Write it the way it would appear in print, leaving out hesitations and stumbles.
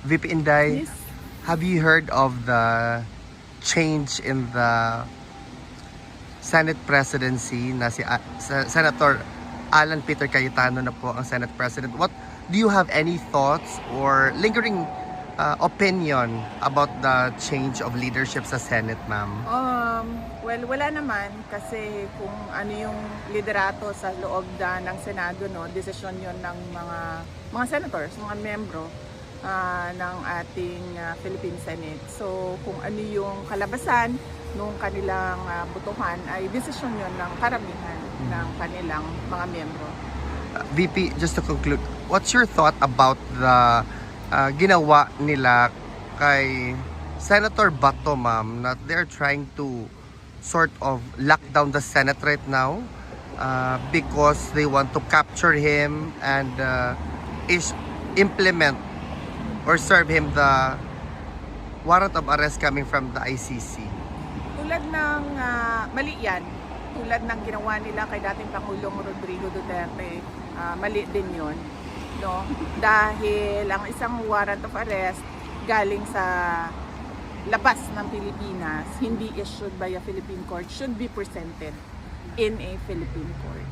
VP Inday, Yes. have you heard of the change in the Senate presidency na si Senator Alan Peter Cayetano na po ang Senate President? What do you have any thoughts or lingering opinion about the change of leadership sa Senate, ma'am? Well, wala naman kasi kung ano yung liderato sa loob ng Senado, no, desisyon yon ng mga senators, mga membro ng ating Philippine Senate. So, kung ano yung kalabasan nung kanilang botohan ay desisyon yon ng karamihan ng kanilang mga membro. VP, just to conclude, what's your thought about the ginawa nila kay Senator Bato, ma'am, that they're trying to sort of lock down the Senate right now because they want to capture him and implement or serve him the warrant of arrest coming from the ICC? Tulad ng mali yan, tulad ng ginawa nila kay dating Pangulong Rodrigo Duterte, mali din yon, no? Dahil ang isang warrant of arrest galing sa labas ng Pilipinas, hindi issued by a Philippine court, should be presented in a Philippine court.